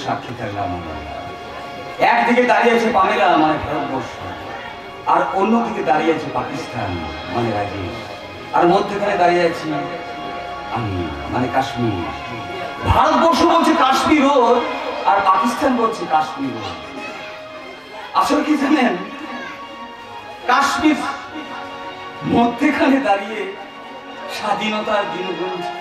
সাক্ষী থাকলাম। একদিকে দাঁড়িয়ে আছে পামেলা মানে ভারতবর্ষ, আর অন্যদিকে দাঁড়িয়ে আছে পাকিস্তান মানে রাজেশ, আর মধ্যখানে দাঁড়িয়ে আছি আমি মানে কাশ্মীর। ভারতবর্ষ বলছে কাশ্মীর ওর, আর পাকিস্তান বলছে কাশ্মীর ওর। আসলে কি জানেন, কাশ্মীর মধ্যখানে দাঁড়িয়ে স্বাধীনতার দিন গুনছে।